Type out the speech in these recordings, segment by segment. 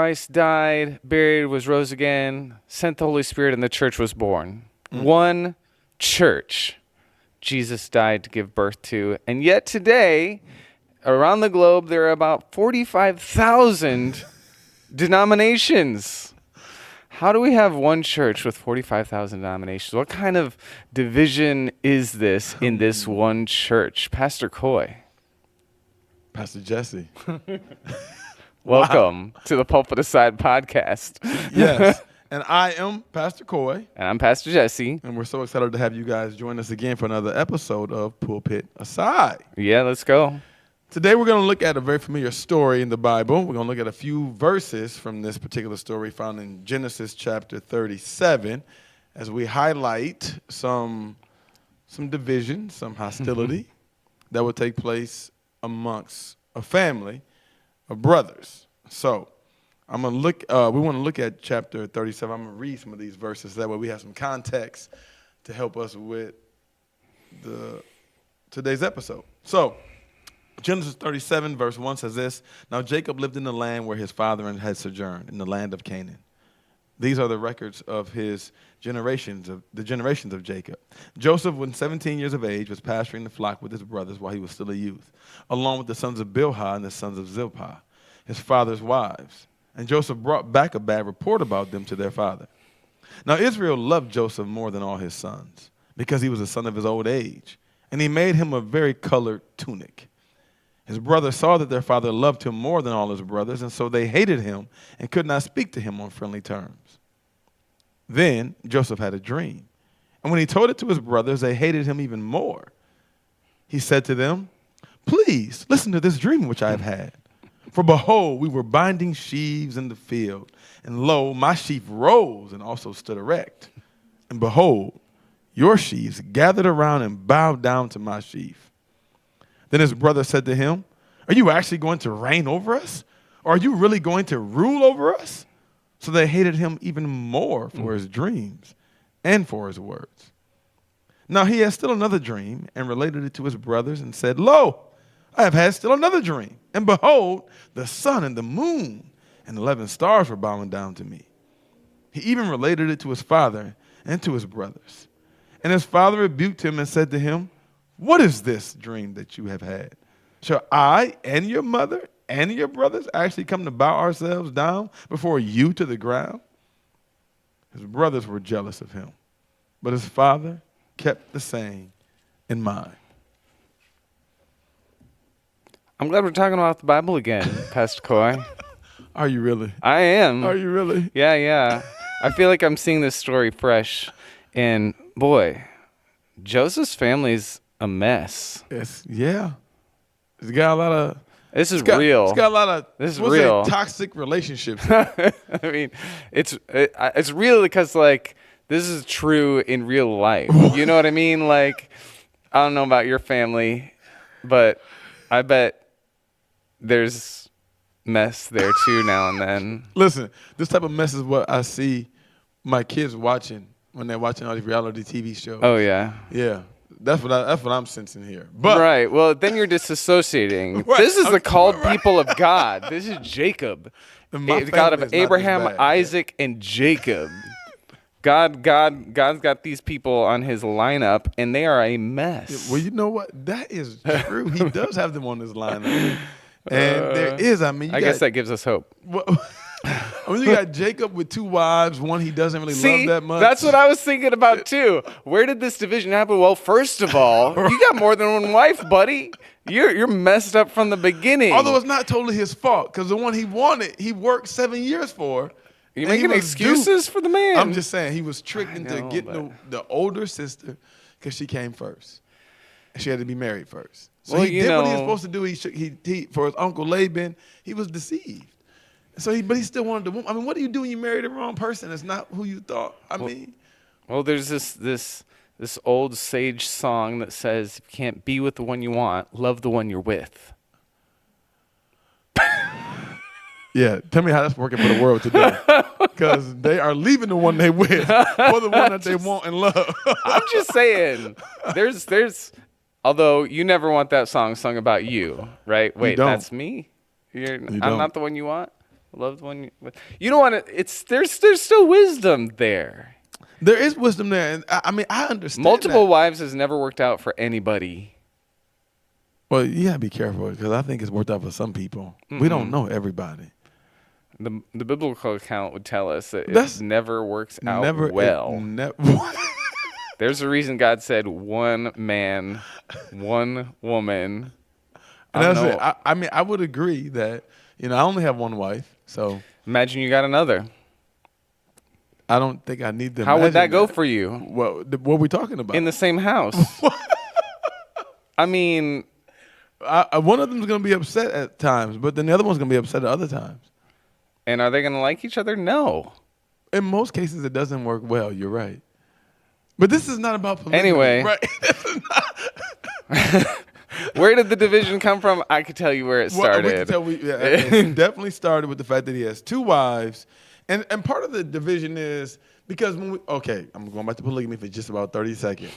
Christ died, buried, was rose again, sent the Holy Spirit, and the church was born. One church Jesus died to give birth to. And yet today, around the globe, there are about 45,000 denominations. How do we have one church with 45,000 denominations? What kind of division is this in this one church? Pastor Coy. Pastor Jesse. Welcome to the Pulpit Aside podcast. Yes. And I am Pastor Coy. And I'm Pastor Jesse. And we're so excited to have you guys join us again for another episode of Pulpit Aside. Yeah, let's go. Today we're going to look at a very familiar story in the Bible. We're going to look at a few verses from this particular story found in Genesis chapter 37 as we highlight some division, some hostility that will take place amongst a family of brothers. So I'm going to look, we want to look at chapter 37. I'm going to read some of these verses. That way we have some context to help us with today's episode. So Genesis 37 verse 1 says this: Now Jacob lived in the land where his father had sojourned, in the land of Canaan. These are the records of his generations, of the generations of Jacob. Joseph, when 17 years of age, was pasturing the flock with his brothers while he was still a youth, along with the sons of Bilhah and the sons of Zilpah, his father's wives. And Joseph brought back a bad report about them to their father. Now Israel loved Joseph more than all his sons, because he was the son of his old age, and he made him a very colored tunic. His brothers saw that their father loved him more than all his brothers, and so they hated him and could not speak to him on friendly terms. Then Joseph had a dream, and when he told it to his brothers, they hated him even more. He said to them, "Please listen to this dream which I have had. For behold, we were binding sheaves in the field, and lo, my sheaf rose and also stood erect. And behold, your sheaves gathered around and bowed down to my sheaf." Then his brother said to him, "Are you actually going to reign over us? Or are you really going to rule over us?" So they hated him even more for his dreams and for his words. Now he had still another dream and related it to his brothers and said, "Lo, I have had still another dream. And behold, the sun and the moon and 11 stars were bowing down to me." He even related it to his father and to his brothers. And his father rebuked him and said to him, "What is this dream that you have had? Shall I and your mother and your brothers actually come to bow ourselves down before you to the ground?" His brothers were jealous of him, but his father kept the saying in mind. I'm glad we're talking about the Bible again, Pastor Coy. Are you really? I am. Are you really? Yeah. I feel like I'm seeing this story fresh. And boy, Joseph's family's a mess. It's got a lot of. This is real. It's got a lot of. This is real. Toxic relationships. I mean, it's real because like this is true in real life. You know what I mean? Like, I don't know about your family, but I bet there's mess there too now and then. Listen, this type of mess is what I see my kids watching when they're watching all these reality TV shows. Oh yeah. Yeah. That's what I'm sensing here. But right. Well, then you're disassociating. Right. This is the called people of God. This is Jacob, the God of Abraham, Isaac, and Jacob. God's got these people on his lineup, and they are a mess. Well, you know what? That is true. He does have them on his lineup. And there is, I guess that gives us hope. You got Jacob with two wives, one he doesn't really love that much. That's what I was thinking about too. Where did this division happen? Well, first of all, you got more than one wife, buddy. You're messed up from the beginning. Although it's not totally his fault, because the one he wanted, he worked 7 years for. You making excuses for the man. I'm just saying he was tricked into getting the older sister because she came first. And she had to be married first. So he did what he was supposed to do. He for his uncle Laban, he was deceived. But he still wanted the woman. I mean, what do you do when you marry the wrong person? It's not who you thought. Well, there's this old sage song that says, "If you can't be with the one you want, love the one you're with." Yeah, tell me how that's working for the world today. Because they are leaving the one they with for the one that they want and love. I'm just saying, there's, although you never want that song sung about you, right? Wait, that's me? I'm not the one you want? loved one. You don't want to. There's still wisdom there. There is wisdom there, and I mean I understand. Multiple that. wives has never worked out for anybody. Well, you gotta be careful because I think it's worked out for some people. We don't know everybody. The biblical account would tell us that That's it never works out Never well. Never. There's a reason God said one man, one woman. And that's it. I mean, I would agree that I only have one wife, so Imagine you got another. I don't think I need to. How would that imagine go for you Well, what are we talking about? in the same house? I mean, one of them is going to be upset at times, but then the other one's going to be upset at other times. and are they going to like each other? No. In most cases, it doesn't work well. You're right. But this is not about polygamy. Anyway. Right? Where did the division come from? I could tell you where it started. We can tell it definitely started with the fact that he has two wives. And part of the division is because I'm going back to polygamy for just about 30 seconds.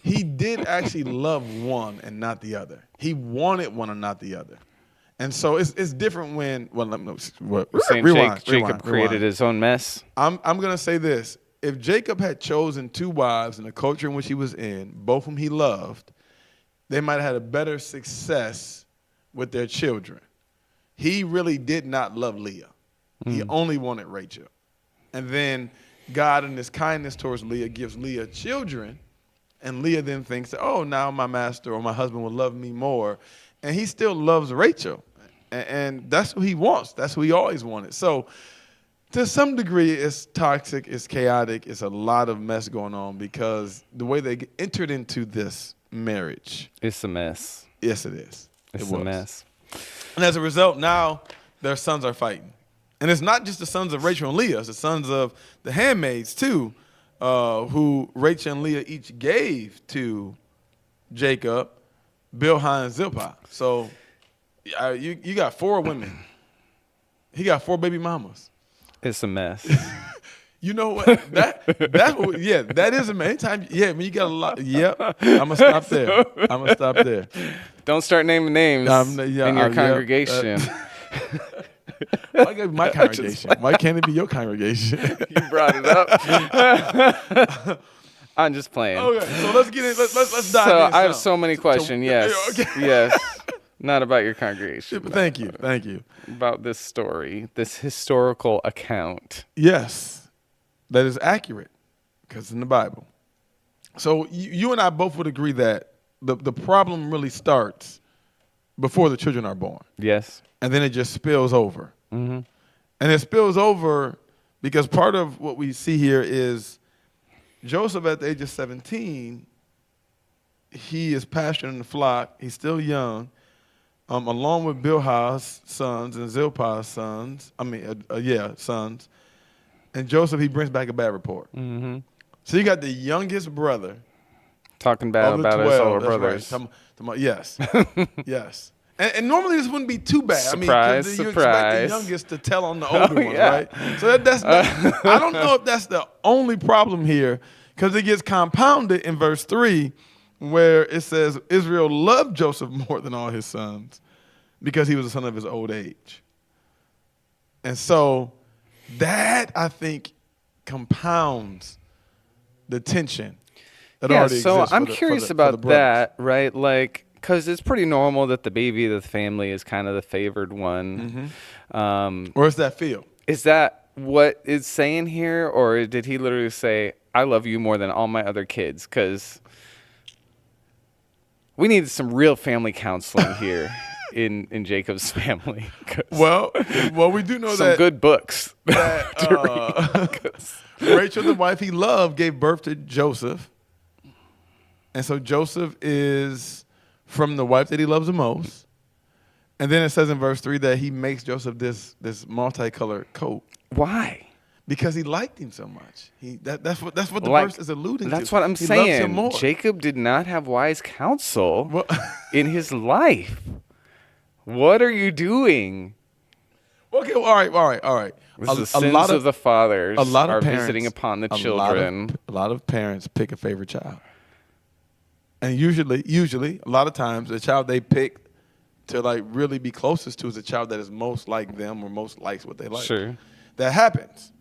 He did actually love one and not the other. He wanted one and not the other. And so it's different when, You're saying Jacob created his own mess? I'm going to say this. If Jacob had chosen two wives in the culture in which he was in, both whom he loved, they might have had a better success with their children. He really did not love Leah. He only wanted Rachel. And then God, in his kindness towards Leah, gives Leah children. And Leah then thinks, that, oh, now my master or my husband will love me more. And he still loves Rachel. And that's who he wants. That's who he always wanted. So to some degree, it's toxic, it's chaotic, it's a lot of mess going on because the way they entered into this marriage. It's a mess. Yes, it is. It's a mess. And as a result, now their sons are fighting. And it's not just the sons of Rachel and Leah, it's the sons of the handmaids too, who Rachel and Leah each gave to Jacob, Bilhah and Zilpah. So you got 4 women. He got 4 baby mamas. It's a mess. You know what? That is a mess. Anytime, when you got a lot. Yep. I'm gonna stop there. Don't start naming names in your congregation. Why can't it be my congregation? Why can't it be your congregation? You brought it up. I'm just playing. Okay, so let's get in. Let's dive in. So I have so many questions. Yes, okay. yes. Not about your congregation. Thank you. About this story, this historical account. Yes, that is accurate because it's in the Bible. So you and I both would agree that the problem really starts before the children are born. Yes. And then it just spills over. Mm-hmm. And it spills over because part of what we see here is Joseph at the age of 17, he is pasturing the flock. He's still young. Along with Bilhah's sons and Zilpah's sons. Sons. And Joseph, he brings back a bad report. Mm-hmm. So you got the youngest brother. Talking bad about 12, his older brothers. Right. Yes. Yes. And normally this wouldn't be too bad. Surprise. You expect the youngest to tell on the older ones, right? So that's I don't know if that's the only problem here because it gets compounded in verse 3 where it says Israel loved Joseph more than all his sons because he was the son of his old age. And so that, I think, compounds the tension that already exists. So I'm curious about that, right? Like, because it's pretty normal that the baby of the family is kind of the favored one. Mm-hmm. Or does that feel? Is that what it's saying here? Or did he literally say, I love you more than all my other kids? Because we need some real family counseling here in Jacob's family. Well, we do know some good books. Rachel, the wife he loved, gave birth to Joseph. And so Joseph is from the wife that he loves the most. And then it says in verse 3 that he makes Joseph this multicolored coat. Why? Because he liked him so much. That's what the verse is alluding to. That's what I'm saying. Jacob did not have wise counsel in his life. What are you doing? Okay, well, all right. The sins of the fathers are parents, visiting upon the children. A lot of parents pick a favorite child. And usually, a lot of times, the child they pick to like really be closest to is a child that is most like them or most likes what they like. Sure. That happens.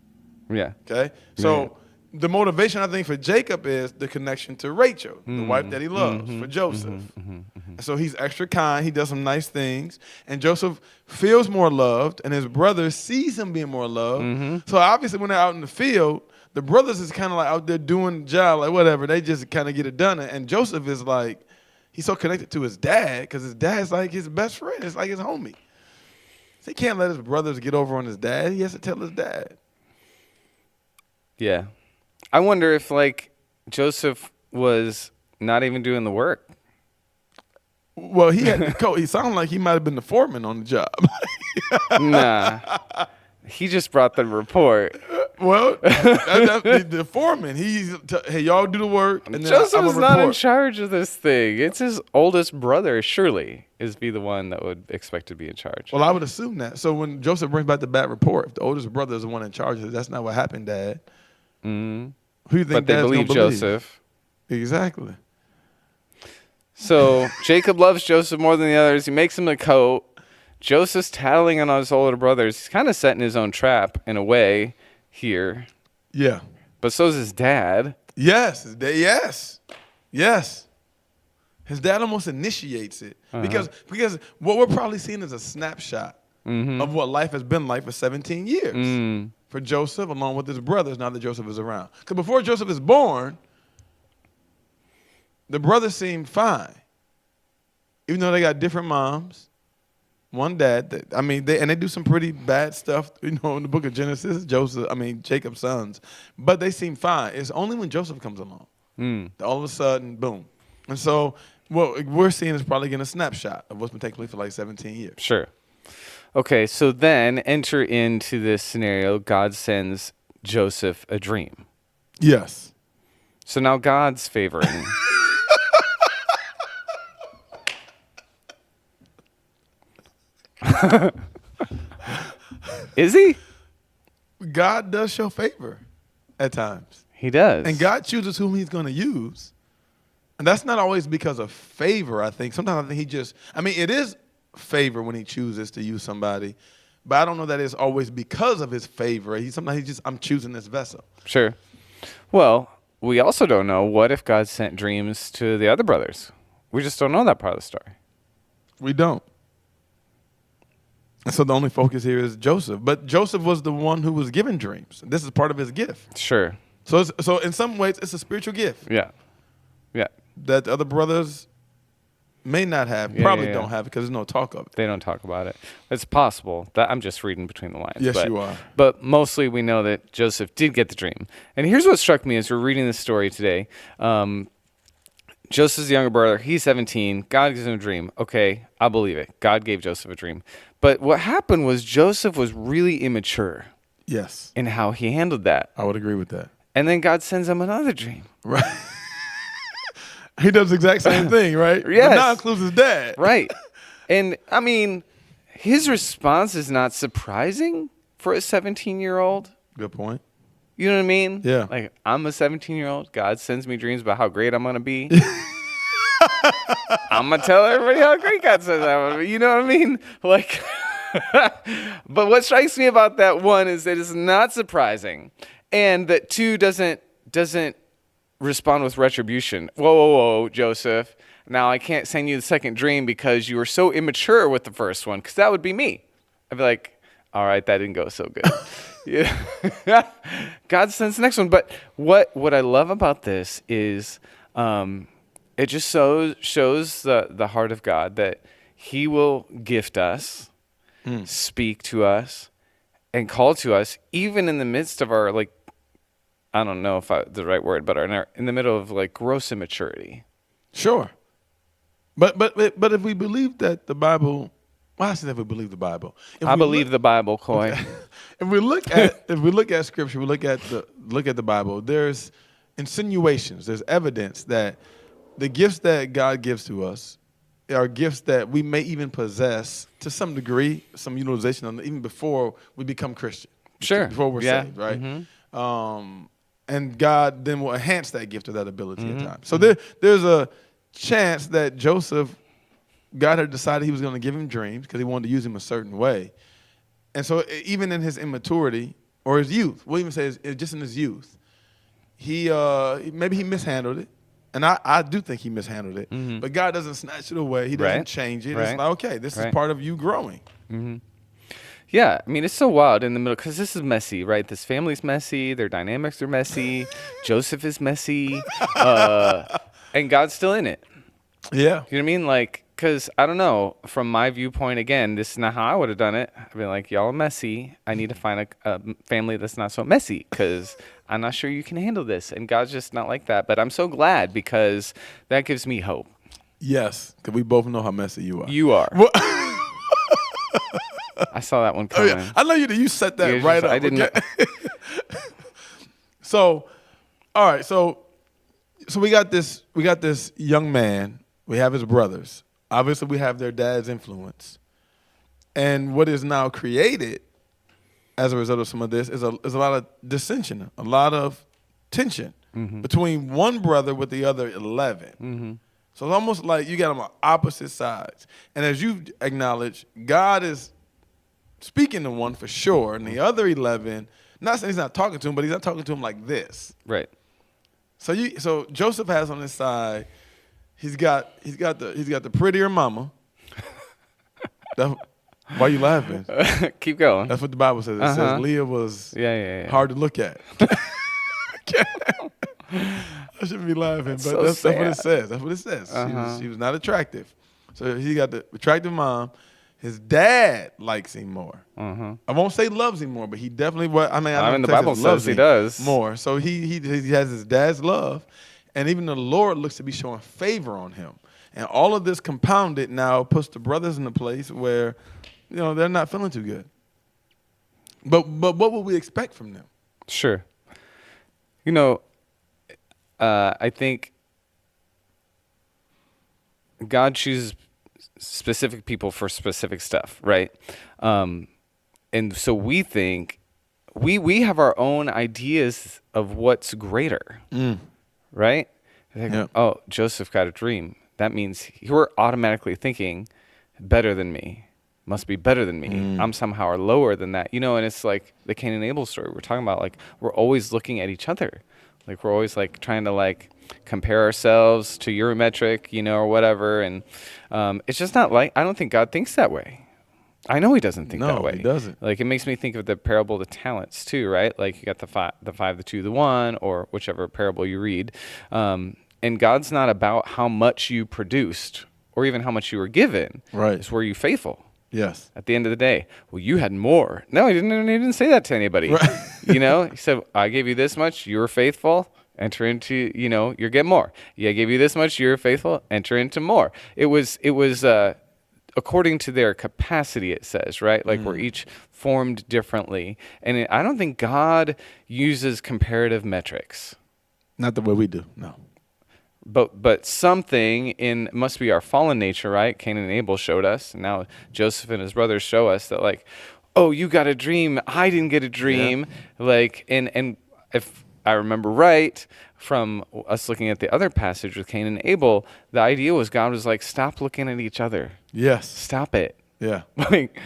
Yeah. Okay? So the motivation I think for Jacob is the connection to Rachel, the wife that he loves, for Joseph. And so he's extra kind. He does some nice things. And Joseph feels more loved, and his brother sees him being more loved. So obviously when they're out in the field, the brothers is kind of like out there doing the job, like whatever. They just kind of get it done. And Joseph is like, he's so connected to his dad because his dad's like his best friend. It's like his homie. So he can't let his brothers get over on his dad. He has to tell his dad. Yeah. I wonder if like Joseph was not even doing the work. Well, he had the coat. He sounded like he might have been the foreman on the job. Nah. He just brought the report. Well, the foreman. Hey, y'all do the work. And then Joseph is not in report. charge of this thing. It's his oldest brother, surely, is be the one that would expect to be in charge. Well, I would assume that. So when Joseph brings back the bad report, if the oldest brother is the one in charge of it, that's not what happened, Dad. Who do you think But they Dad's believe gonna believe? Joseph. Exactly. So Jacob loves Joseph more than the others. He makes him a coat. Joseph's tattling on his older brothers. He's kind of setting his own trap in a way here. Yeah. But so's his dad. Yes. Yes. His dad almost initiates it because what we're probably seeing is a snapshot of what life has been like for 17 years for Joseph, along with his brothers. Now that Joseph is around, because before Joseph is born, the brothers seemed fine, even though they got different moms. One dad, they do some pretty bad stuff, in the book of Genesis, Jacob's sons, but they seem fine. It's only when Joseph comes along, that all of a sudden, boom. And so what we're seeing is probably getting a snapshot of what's been taking place for like 17 years. Sure. Okay, so then enter into this scenario. God sends Joseph a dream. Yes. So now God's favoring. Is he? God does show favor at times. He does. And God chooses whom he's going to use. And that's not always because of favor, I think. Sometimes I think it is favor when he chooses to use somebody, but I don't know that it's always because of his favor. I'm choosing this vessel. Sure. Well, we also don't know what if God sent dreams to the other brothers. We just don't know that part of the story. We don't. And so the only focus here is Joseph. But Joseph was the one who was given dreams. This is part of his gift. Sure. So in some ways, it's a spiritual gift. Yeah. Yeah. That the other brothers may not have, don't have, because there's no talk of it. They don't talk about it. It's possible. That I'm just reading between the lines. Yes, you are. But mostly we know that Joseph did get the dream. And here's what struck me as we're reading this story today. Joseph's younger brother, he's 17. God gives him a dream. Okay, I believe it. God gave Joseph a dream. But what happened was Joseph was really immature. Yes. In how he handled that. I would agree with that. And then God sends him another dream. Right. He does the exact same thing, right? Yes. But now includes his dad. Right. And, his response is not surprising for a 17-year-old. Good point. You know what I mean? Yeah. Like, I'm a 17-year-old. God sends me dreams about how great I'm going to be. I'm going to tell everybody how great God says I'm going to be. You know what I mean? Like, but what strikes me about that, one, is that it's not surprising. And that, two, doesn't respond with retribution. Whoa, Joseph. Now I can't send you the second dream because you were so immature with the first one, because that would be me. I'd be like, all right, that didn't go so good. Yeah. God sends the next one. But what I love about this is it just shows the heart of God, that he will gift us, speak to us, and call to us, even in the midst of our, like, I don't know if the right word, but in the middle of like gross immaturity. Sure. But if we believe that the Bible, I say that we believe the Bible. I believe the Bible, Coy. If we look at Scripture, we look at the Bible. There's insinuations. There's evidence that the gifts that God gives to us are gifts that we may even possess to some degree, some utilization on even before we become Christian. Sure. Before we're saved, right? Mm-hmm. And God then will enhance that gift or that ability at times. So there's a chance that Joseph God had decided he was going to give him dreams because he wanted to use him a certain way. And so even in his immaturity or his youth, we'll even say just in his youth, maybe he mishandled it. And I do think he mishandled it. Mm-hmm. But God doesn't snatch it away. He doesn't change it. It's like, okay, this is part of you growing. Mm-hmm. Yeah, I mean, it's so wild in the middle because this is messy, right? This family's messy. Their dynamics are messy. Joseph is messy. And God's still in it. Yeah. You know what I mean? Like, because I don't know, from my viewpoint, again, this is not how I would have done it. I'd be like, y'all are messy. I need to find a family that's not so messy because I'm not sure you can handle this. And God's just not like that. But I'm so glad because that gives me hope. Yes, because we both know how messy you are. You are. Well, I saw that one coming. yeah. I know you set that right up. I didn't. Okay? So, all right. So we got this young man. We have his brothers. Obviously, we have their dad's influence. And what is now created as a result of some of this is a lot of dissension, a lot of tension between one brother with the other 11. Mm-hmm. So it's almost like you got them on opposite sides. And as you acknowledge, God is speaking to one for sure, and the other 11, not saying he's not talking to him, but he's not talking to him like this. Right. So Joseph has on his side, he's got the prettier mama. Why are you laughing? Keep going. That's what the Bible says. It says Leah was hard to look at. I shouldn't be laughing, but that's what it says. That's what it says. She was not attractive. So he got the attractive mom. His dad likes him more. I won't say loves him more, but he definitely. I mean, the Bible says he does more. So he has his dad's love, and even the Lord looks to be showing favor on him. And all of this compounded now puts the brothers in a place where, they're not feeling too good. But what would we expect from them? Sure. I think God chooses specific people for specific stuff, right? And so we think we have our own ideas of what's greater, right? Oh, Joseph got a dream. That means you're automatically thinking better than me. Must be better than me. I'm somehow lower than that. And it's like the Cain and Abel story we're talking about. Like, we're always looking at each other. Like, we're always like trying to compare ourselves to your metric, or whatever. And it's just not like, I don't think God thinks that way. I know he doesn't think that way. No, he doesn't. Like, it makes me think of the parable of the talents too, right? Like, you got the five, the two, the one, or whichever parable you read. And God's not about how much you produced or even how much you were given. Right. It's were you faithful? Yes. At the end of the day, well, you had more. No, he didn't say that to anybody. Right. He said, I gave you this much, you were faithful, enter into, you get more. Yeah, I gave you this much, you're faithful, enter into more. It was according to their capacity, it says, right? Like, we're each formed differently. And I don't think God uses comparative metrics. Not the way we do, no. But something must be our fallen nature, right? Cain and Abel showed us. And now Joseph and his brothers show us that, like, oh, you got a dream. I didn't get a dream. Yeah. Like, and if I remember right from us looking at the other passage with Cain and Abel, the idea was God was like, stop looking at each other. Yes. Stop it. Yeah. Like,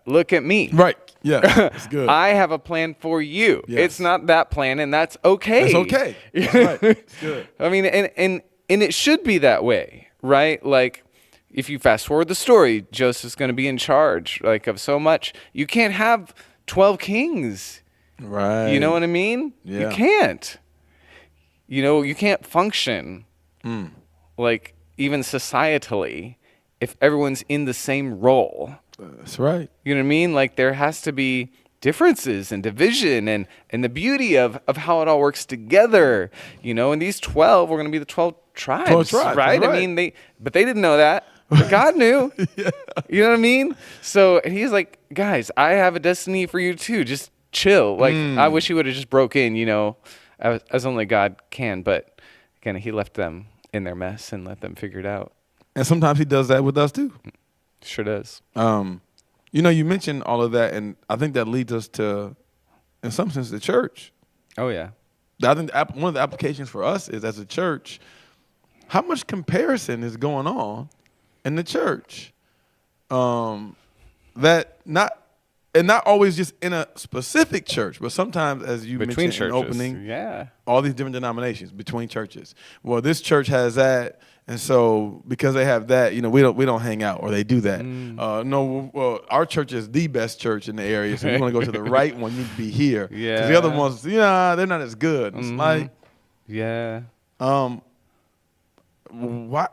look at me. Right. Yeah. That's good. I have a plan for you. Yes. It's not that plan, and that's okay. It's okay. That's right. It's good. I mean, and it should be that way, right? Like, if you fast forward the story, Joseph's going to be in charge, like, of so much. You can't have 12 kings. Right. You know what I mean? Yeah. You can't. You can't function, like, even societally, if everyone's in the same role. That's right. You know what I mean? Like, there has to be differences and division and the beauty of how it all works together. And these 12 were going to be the 12 tribes, 12 tribes, right? I mean, they didn't know that. But God knew. Yeah. You know what I mean? So, and he's like, guys, I have a destiny for you too. Just chill. Like, I wish he would have just broke in, as only God can. But again, he left them in their mess and let them figure it out. And sometimes he does that with us too. Sure does. You mentioned all of that, and I think that leads us to, in some sense, the church. Oh, yeah. I think one of the applications for us is, as a church, how much comparison is going on in the church. That not always just in a specific church, but sometimes, as you Between mentioned in churches. opening, Yeah. all these different denominations between churches. Well, this church has that, and so because they have that, we don't hang out, or they do that. No, well, our church is the best church in the area, so you want to go to the right one, you need to be here. Because the other Yeah. ones, they're not as good. It's like, Yeah. why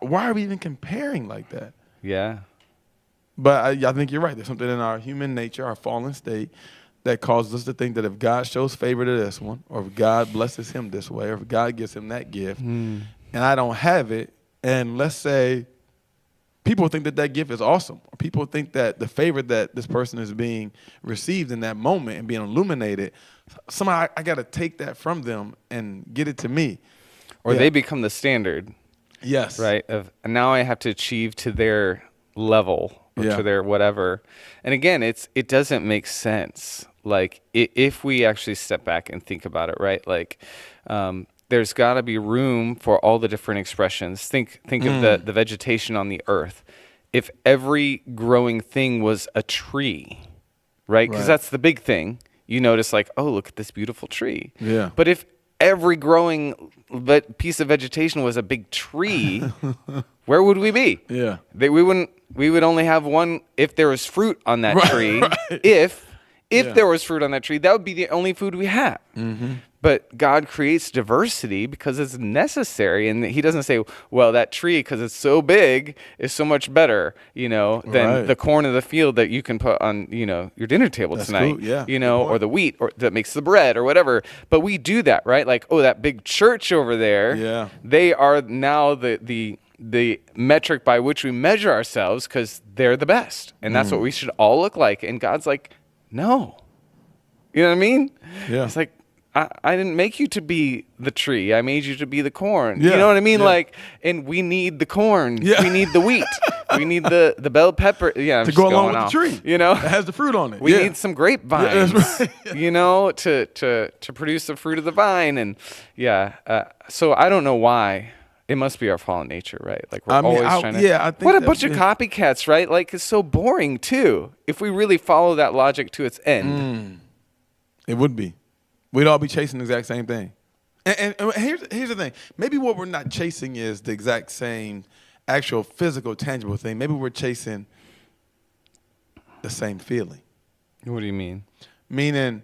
are we even comparing like that? Yeah. But I think you're right. There's something in our human nature, our fallen state, that causes us to think that if God shows favor to this one, or if God blesses him this way, or if God gives him that gift, and I don't have it, and let's say people think that gift is awesome, or people think that the favor that this person is being received in that moment and being illuminated, somehow I got to take that from them and get it to me. Or they become the standard. Yes. Right. Of now I have to achieve to their level or to their whatever. And again, it doesn't make sense. Like if we actually step back and think about it, right? Like there's got to be room for all the different expressions. Think of the vegetation on the earth. If every growing thing was a tree, right? Because that's the big thing. You notice like, oh, look at this beautiful tree. Yeah. But if every growing piece of vegetation was a big tree, where would we be? Yeah. We would only have one if there was fruit on that tree. Right. If there was fruit on that tree, that would be the only food we have. Mm-hmm. But God creates diversity because it's necessary. And he doesn't say, well, that tree, because it's so big, is so much better, than the corn of the field that you can put on, your dinner table tonight, cool. Yeah. Or the wheat or that makes the bread or whatever. But we do that, right? Like, oh, that big church over there, they are now the metric by which we measure ourselves because they're the best. And that's what we should all look like. And God's like, no. You know what I mean? Yeah. It's like, I didn't make you to be the tree. I made you to be the corn. Yeah. You know what I mean? Yeah. Like, and we need the corn. Yeah. We need the wheat. We need the bell pepper. Yeah, I'm to just go along going with off. the tree. It has the fruit on it. We need some grapevines. Yeah, that's right. To produce the fruit of the vine. And so I don't know why. It must be our fallen nature, right? Like we're always trying to. Yeah, I think what a bunch of copycats, right? Like it's so boring too. If we really follow that logic to its end, it would be. We'd all be chasing the exact same thing. And here's the thing. Maybe what we're not chasing is the exact same actual physical, tangible thing. Maybe we're chasing the same feeling. What do you mean? Meaning,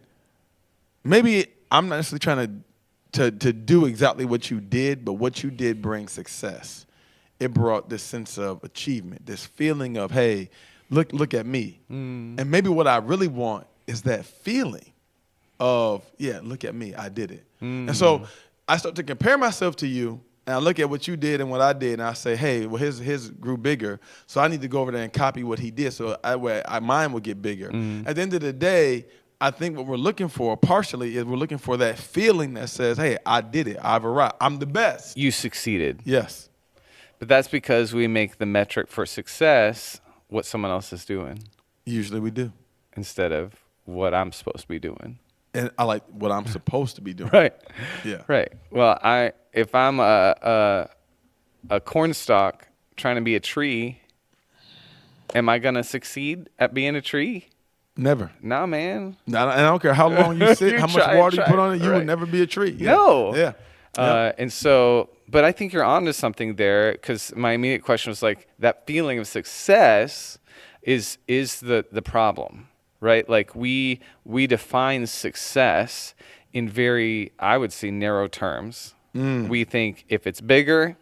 maybe I'm not necessarily trying to do exactly what you did, but what you did brings success. It brought this sense of achievement, this feeling of, hey, look at me. And maybe what I really want is that feeling of, look at me, I did it. And so I start to compare myself to you, and I look at what you did and what I did, and I say, hey, well, his grew bigger, so I need to go over there and copy what he did so mine will get bigger. At the end of the day, I think what we're looking for partially is we're looking for that feeling that says, hey, I did it, I've arrived, I'm the best. You succeeded. Yes. But that's because we make the metric for success what someone else is doing. Usually we do. Instead of what I'm supposed to be doing. And I like what I'm supposed to be doing. Right. Yeah. Right. Well, if I'm a corn stalk trying to be a tree, am I gonna succeed at being a tree? Never. Nah, man. And I don't care how long you sit, how much water you put on it, you will never be a tree. Yeah. No. Yeah. And so, but I think you're onto something there because my immediate question was like that feeling of success is the problem. Right? Like we define success in very, I would say, narrow terms. We think if it's bigger,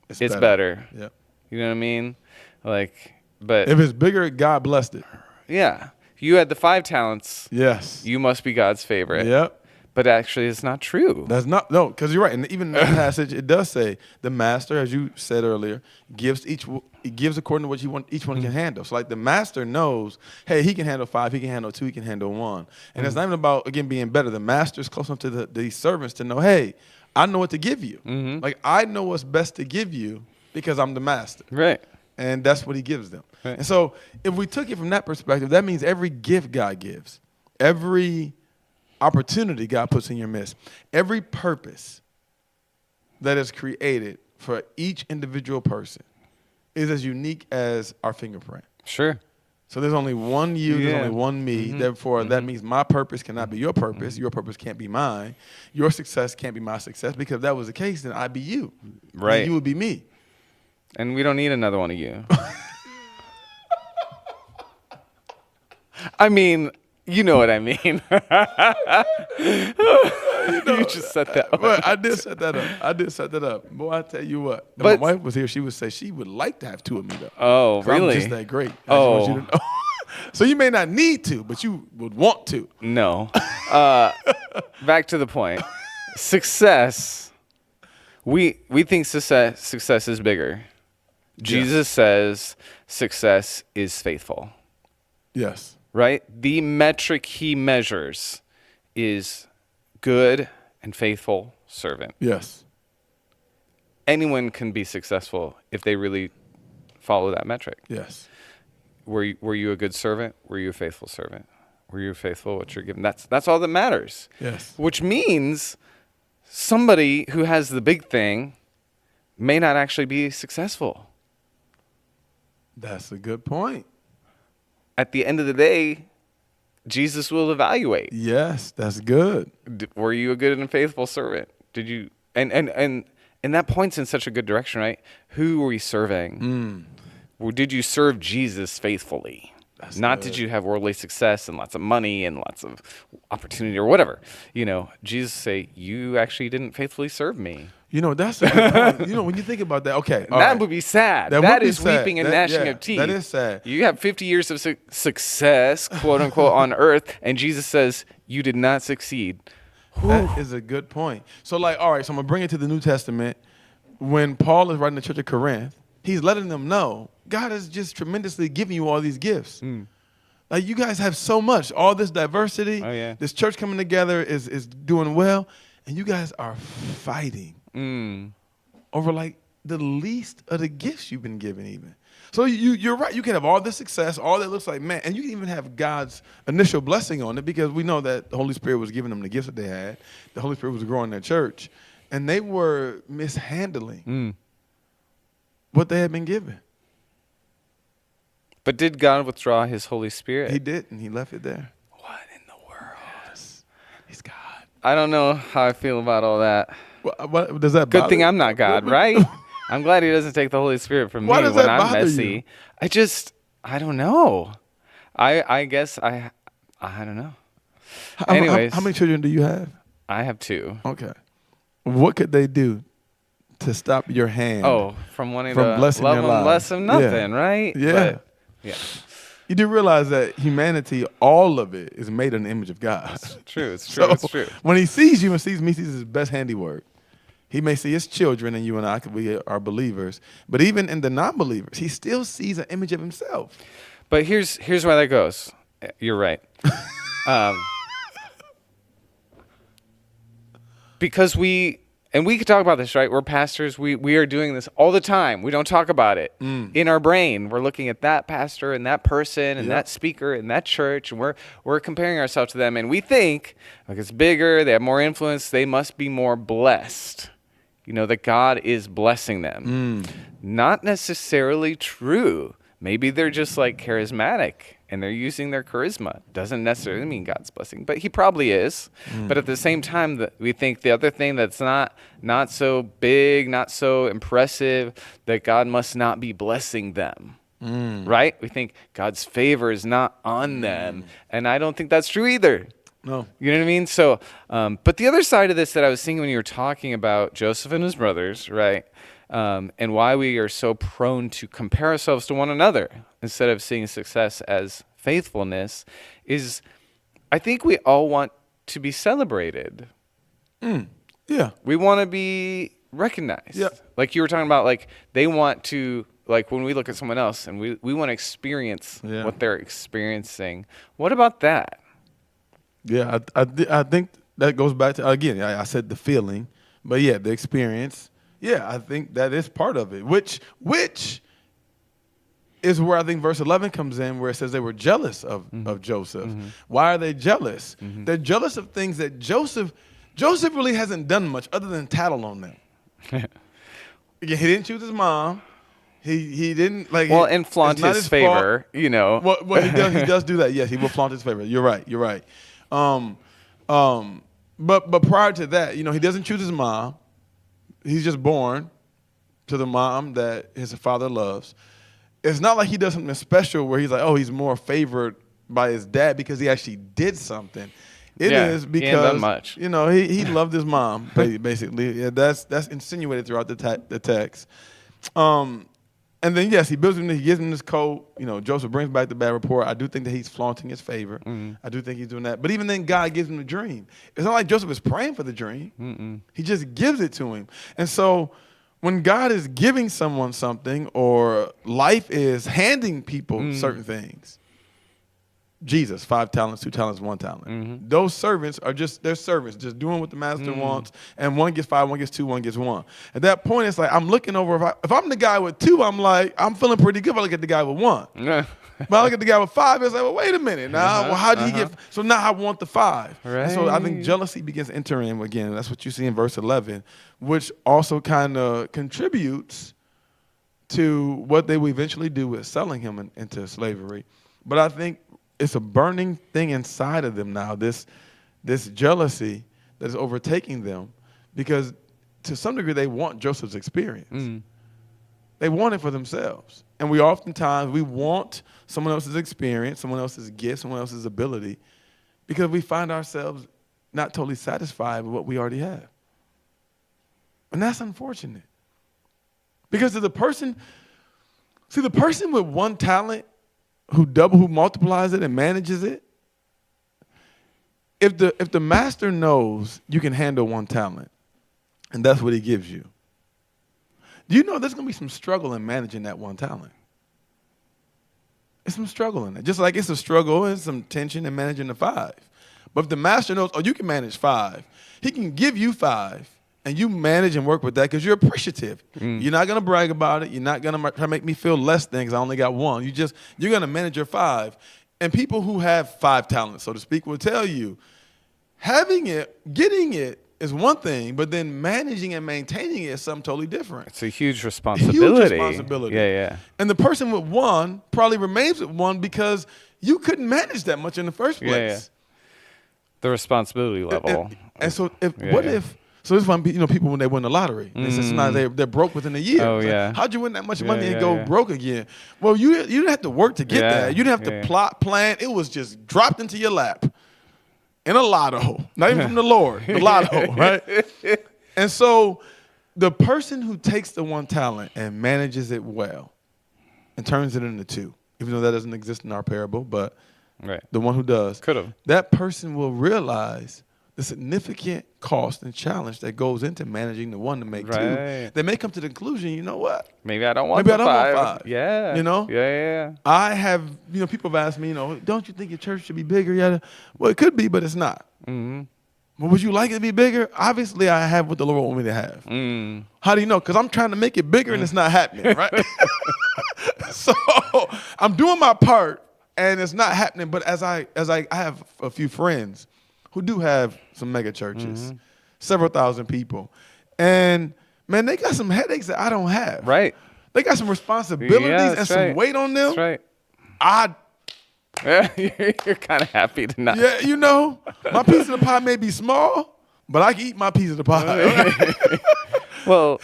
it's better. Yep. You know what I mean? Like, but if it's bigger, God blessed it. Yeah. If you had the 5 talents, yes, you must be God's favorite. Yep. But actually, it's not true. That's not, no, because you're right. And even in that passage, it does say the master, as you said earlier, gives according to what each one can handle. So like the master knows, hey, he can handle 5, he can handle 2, he can handle 1. And it's not even about, again, being better. The master's close enough to the servants to know, hey, I know what to give you. Like I know what's best to give you because I'm the master. Right. And that's what he gives them. Right. And so if we took it from that perspective, that means every gift God gives, every opportunity God puts in your midst, every purpose that is created for each individual person is as unique as our fingerprint. Sure. So there's only one you, there's Yeah. only one me. Therefore, that means my purpose cannot be your purpose. Your purpose can't be mine. Your success can't be my success. Because if that was the case, then I'd be you. Right. And you would be me. And we don't need another one of you. I mean, you know what I mean. You just set that up. But I did set that up. Boy, I tell you what. If But- my wife was here, she would say she would like to have two of me, though. Oh, 'Cause I'm really? just that great. I just want you to know. So you may not need to, but you would want to. No. Back to the point. Success. We think success is bigger. Jesus says success is faithful. Yes. Right? The metric he measures is good and faithful servant. Yes. Anyone can be successful if they really follow that metric. Yes. Were you a good servant? Were you a faithful servant? Were you faithful what you're given? That's all that matters. Yes. Which means somebody who has the big thing may not actually be successful. That's a good point. At the end of the day, Jesus will evaluate. Yes, that's good. Were you a good and faithful servant? Did you and that points in such a good direction, right? Who were you serving? Or did you serve Jesus faithfully? That's Not good. did you have worldly success and lots of money and lots of opportunity or whatever. Jesus say, you actually didn't faithfully serve me. That's a good point. When you think about that, okay. all That right. would be sad. That That would be is sad. weeping and That- gnashing yeah, of teeth. that is sad. You have 50 years of success, quote unquote, on earth, and Jesus says, you did not succeed. That is a good point. So, all right, so I'm going to bring it to the New Testament. When Paul is writing the church of Corinth, he's letting them know God has just tremendously given you all these gifts. Like, you guys have so much, all this diversity. Oh, yeah. This church coming together is doing well, and you guys are fighting over, the least of the gifts you've been given even. So you're right. You can have all this success, all that looks like, man, and you can even have God's initial blessing on it because we know that the Holy Spirit was giving them the gifts that they had. The Holy Spirit was growing their church, and they were mishandling what they had been given. But did God withdraw his Holy Spirit? He did, and he left it there. What in the world? Yes. He's God. I don't know how I feel about all that. What does that Good bother thing you? I'm not God, right? I'm glad he doesn't take the Holy Spirit from Why me does when that I'm bother messy. you? I don't know. I guess I don't know. How Anyways. many children do you have? I have two. Okay. What could they do to stop your hand? From wanting From to blessing love their them, lives. bless them, nothing, Yeah. right? Yeah. But, yeah. You do realize that humanity, all of it, is made in the image of God. True. It's true. So It's true. when he sees you and sees me, sees his best handiwork. He may see his children, and you and I could be our believers. But even in the non-believers, he still sees an image of himself. But here's where that goes. You're right. Because we could talk about this, right? We're pastors. We are doing this all the time. We don't talk about it. In our brain, we're looking at that pastor and that person and that speaker and that church, and we're comparing ourselves to them. And we think, it's bigger, they have more influence, they must be more blessed. That God is blessing them. Not necessarily true. Maybe they're just charismatic and they're using their charisma. Doesn't necessarily mean God's blessing, but he probably is. But at the same time, we think the other thing that's not so big, not so impressive, that God must not be blessing them. Right? We think God's favor is not on them. And I don't think that's true either. No. You know what I mean? So, but the other side of this that I was thinking when you were talking about Joseph and his brothers, right? And why we are so prone to compare ourselves to one another instead of seeing success as faithfulness is I think we all want to be celebrated. Yeah. We want to be recognized. Yep. Like you were talking about, they want to, when we look at someone else and we want to experience what they're experiencing. What about that? Yeah, I think that goes back to, again, I said the feeling, but yeah, the experience. Yeah, I think that is part of it, which is where I think verse 11 comes in, where it says they were jealous of Joseph. Why are they jealous? They're jealous of things that Joseph really hasn't done much other than tattle on them. Again, he didn't choose his mom. He didn't like. Well, and flaunt it's not his his fault. favor, you know. Well, he does do that. Yes, he will flaunt his favor. You're right. Um, but prior to that, he doesn't choose his mom. He's just born to the mom that his father loves. It's not like he does something special where he's like, oh, he's more favored by his dad because he actually did something. It is he ain't done because much. He loved his mom basically. Yeah, that's insinuated throughout the text. And then yes, he builds him. He gives him this coat. Joseph brings back the bad report. I do think that he's flaunting his favor. I do think he's doing that. But even then, God gives him the dream. It's not like Joseph is praying for the dream. He just gives it to him. And so when God is giving someone something, or life is handing people certain things, Jesus, 5 talents, 2 talents, 1 talent. Those servants are they're servants, just doing what the master wants. And one gets 5, one gets 2, one gets 1. At that point, it's like I'm looking over. If I'm the guy with 2, I'm feeling pretty good if I look at the guy with 1. But I look at the guy with 5, it's like, well, wait a minute. Now, well, how did he get? So now I want the 5. Right. And so I think jealousy begins to enter in again. That's what you see in verse 11, which also kind of contributes to what they will eventually do with selling him into slavery. But I think it's a burning thing inside of them now, this jealousy that is overtaking them, because to some degree they want Joseph's experience. They want it for themselves. And we want someone else's experience, someone else's gift, someone else's ability, because we find ourselves not totally satisfied with what we already have. And that's unfortunate. Because the person with 1 talent who multiplies it and manages it, if the master knows you can handle 1 talent, and that's what he gives you, do you know there's going to be some struggle in managing that 1 talent? It's some struggle in it. Just like it's a struggle and some tension in managing the 5. But if the master knows, oh, you can manage 5, he can give you 5, and you manage and work with that because you're appreciative. You're not going to brag about it. You're not going to try to make me feel less than because I only got 1. You're going to manage your 5. And people who have 5 talents, so to speak, will tell you, having it, getting it is one thing, but then managing and maintaining it is something totally different. It's a huge responsibility. Yeah. And the person with 1 probably remains with 1 because you couldn't manage that much in the first place. Yeah. The responsibility level. And so So this is why people when they win the lottery, they say sometimes they're broke within a year. Oh, it's like, yeah. how'd you win that much money and go broke again? Well, you didn't have to work to get that. You didn't have to plot, plan. It was just dropped into your lap in a lotto, not even from the Lord, the lotto, right? And so the person who takes the 1 talent and manages it well and turns it into 2, even though that doesn't exist in our parable, but the one who does, that person will realize the significant cost and challenge that goes into managing the 1 to make 2. They may come to the conclusion, you know what? Maybe I don't want 5. Yeah. Yeah. I have, people have asked me, don't you think your church should be bigger? Yeah. Well, it could be, but it's not. Well, would you like it to be bigger? Obviously, I have what the Lord wants me to have. How do you know? Because I'm trying to make it bigger and it's not happening, right? So I'm doing my part and it's not happening. But as I have a few friends who do have some mega churches, several thousand people. And, man, they got some headaches that I don't have. Right. They got some responsibilities and some weight on them. That's right. You're kind of happy to not. Yeah, my piece of the pie may be small, but I can eat my piece of the pie. Well,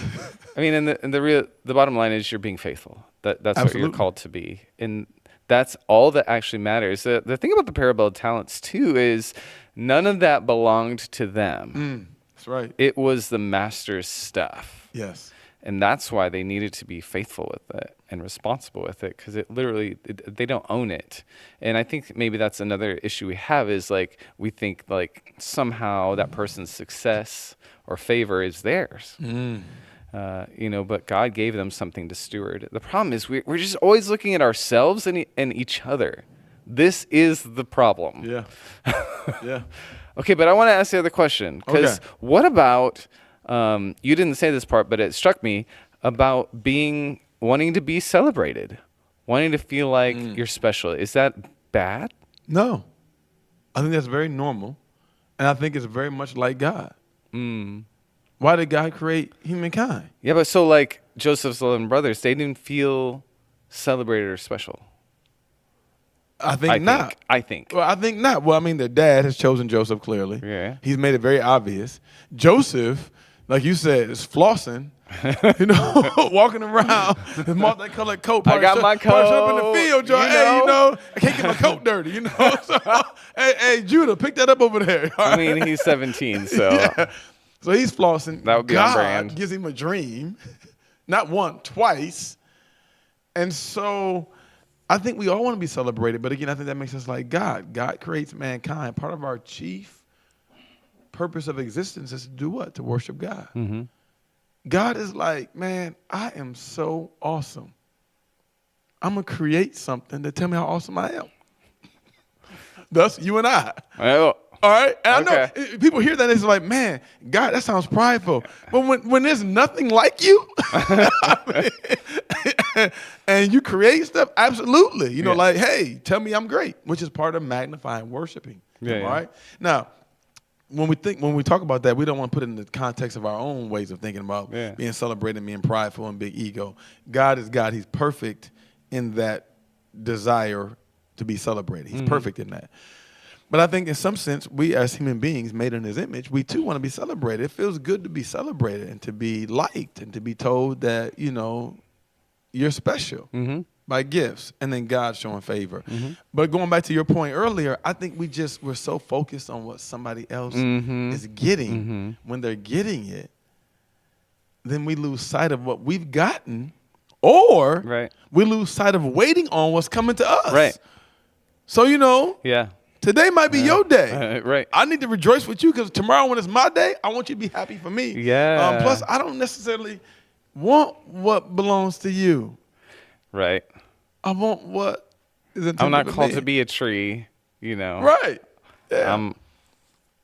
I mean, the bottom line is you're being faithful. That's what you're called to be. And that's all that actually matters. The thing about the parable of talents, too, is none of that belonged to them. That's right. It was the master's stuff. Yes. And that's why they needed to be faithful with it and responsible with it, because they don't own it. And I think maybe that's another issue we have is we think somehow that person's success or favor is theirs. But God gave them something to steward. The problem is we're just always looking at ourselves and each other. This is the problem. Yeah. Okay, but I want to ask the other question, because what about, you didn't say this part, but it struck me, about wanting to be celebrated, wanting to feel like you're special. Is that bad? No. I think that's very normal, and I think it's very much like God. Why did God create humankind? Yeah, but so like Joseph's 11 brothers, they didn't feel celebrated or special. I think not. I think. Well, I think not. Well, I mean, their dad has chosen Joseph clearly. Yeah. He's made it very obvious. Joseph, like you said, is flossing. Walking around with multicolored coat. I got my coat. Up in the field, Joe. Hey, I can't get my coat dirty. So, hey, Judah, pick that up over there. I mean, he's 17, so. Yeah. So he's flossing. That would be on brand. God gives him a dream, not one, twice. And so I think we all want to be celebrated. But again, I think that makes us like God. God creates mankind. Part of our chief purpose of existence is to do what? To worship God. Mm-hmm. God is like, man, I am so awesome. I'm going to create something to tell me how awesome I am. Thus, you and I. Well, all right? And okay. I know people hear that and it's like, man, God, that sounds prideful. But when there's nothing like you, and you create stuff, absolutely. You know, like, hey, tell me I'm great, which is part of magnifying, worshiping. Yeah, all right? Now, when we talk about that, we don't want to put it in the context of our own ways of thinking about being celebrated, being prideful, and big ego. God is God. He's perfect in that desire to be celebrated. He's perfect in that. But I think in some sense, we as human beings made in his image, we too want to be celebrated. It feels good to be celebrated and to be liked and to be told that, you're special by gifts and then God showing favor. But going back to your point earlier, I think we're so focused on what somebody else is getting. When they're getting it, then we lose sight of what we've gotten, or we lose sight of waiting on what's coming to us. Right. So, today might be your day. Right. I need to rejoice with you because tomorrow when it's my day, I want you to be happy for me. Yeah. Plus, I don't necessarily want what belongs to you. Right. I want what is intended I'm not for called me. to be a tree, Right. Yeah.